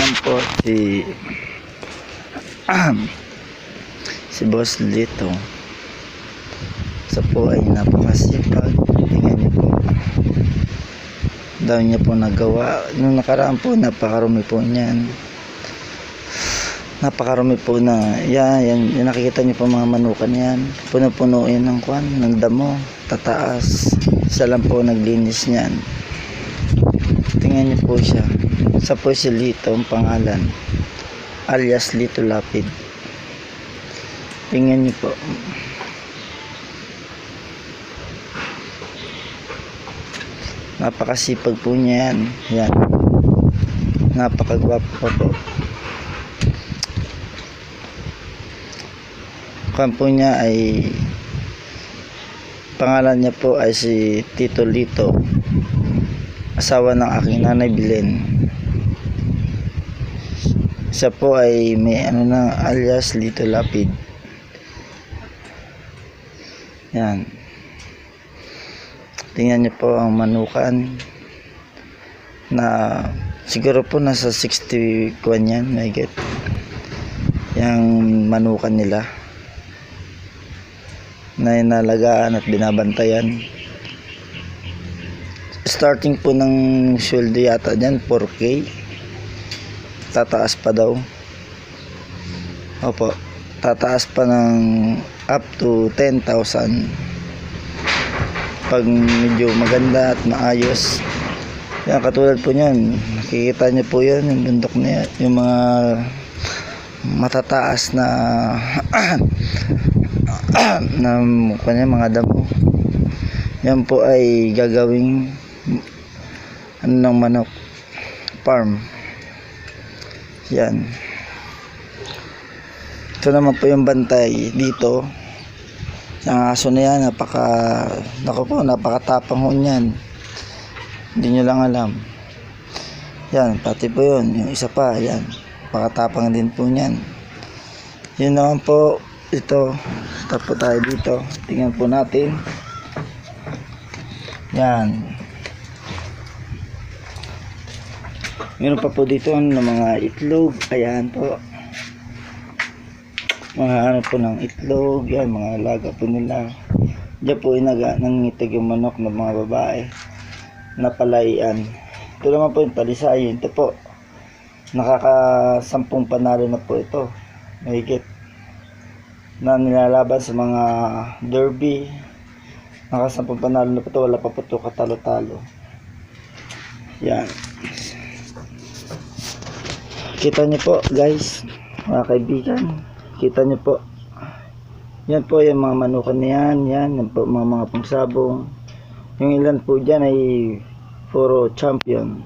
Yan po si Boss Lito. Sa po ay napakasipag. Tingnan niyo po. Daw niya po nagawa. Nung nakaraan po, napakarumi po niyan. Napakarumi po na. Yan nakikita niyo po mga manukan yan. Puno-punuin ng kwan, ng damo. Tataas. Isa lang po naglinis niyan. Tingnan niyo po siya. Sa po si Lito ang pangalan. Alias Lito Lapid. Tingnan niyo po. Napakasipag po niya yan. Yan. Napakagwapo po. Kampo niya ay pangalan niya po ay si Tito Lito, asawa ng aking nanay Belen. Siya po ay may alias Lito Lapid. Yan. Tingnan niyo po ang manukan na siguro po nasa 60 kwan yan, may get. Yang manukan nila na inalagaan at binabantayan. Starting po ng sweldo yata dyan 4K. Tataas pa daw. Opo, tataas pa ng up to 10,000 pag medyo maganda at maayos. Yan, katulad po niyan, nakikita niyo po yan, yung bundok niya, yung mga matataas na mga damo. Yan po ay gagawing ng manok farm. Yan. Ito naman po yung bantay dito. Ang aso na yan, napakatapang ho niyan. Hindi nyo lang alam. Yan, pati po yun. Yung isa pa, yan. Napakatapang din po niyan. Yun naman po, ito. Tapo tayo dito. Tingnan po natin. Yan. Meron pa po dito ng mga itlog. Ayan po. Mga po ng itlog, yan, mga alaga po nila. Diyan po nangitig yung manok ng mga babae na palaian. Ito naman po yung palisayin. Ito po, nakaka-10 panalo na po ito. Mahigit na nilalaban sa mga derby. Nakaka-10 panalo na po ito. Wala pa po ito katalo-talo. Yan. Kita niyo po guys, mga kaibigan. Kita niyo po. Yan po yung mga manukan niyan. Yan po mga pangsabong. Yung ilan po dyan ay puro champion.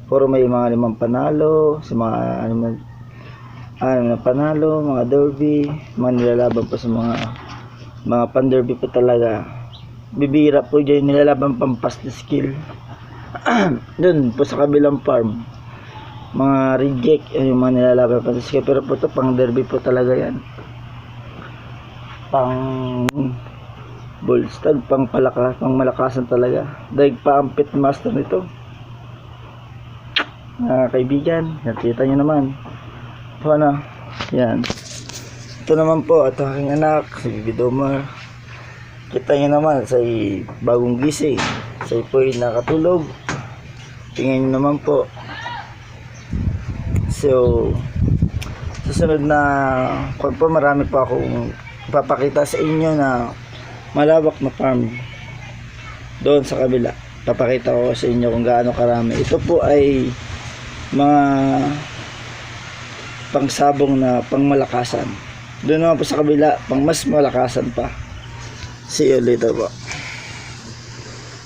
Puro may mga 5 panalo. Sa mga panalo, mga derby. Mga nilalaban po sa mga pan-derby po talaga. Bibira po dyan nilalaban pampas na skill. Dun po sa kabilang farm. Mga reject, yung mga nilalaban pa sa skill. Pero po ito pang derby po talaga yan. Pang bullstag, pang malakasan talaga. Daig pa ang pitmaster nito. Kaibigan, nakita nyo naman. Ito na, yan. Ito naman po, at aking anak, si Bibi Domar. Kita nyo naman, sa bagong gising. Sa po ay nakatulog. Tingnan nyo naman po. So, susunod na kung po, marami pa akong ipapakita sa inyo na malawak na farm doon sa kabila. Papakita ko sa inyo kung gaano karami. Ito po ay mga pangsabong na pangmalakasan. Doon naman po sa kabila, pang mas malakasan pa. See you later po.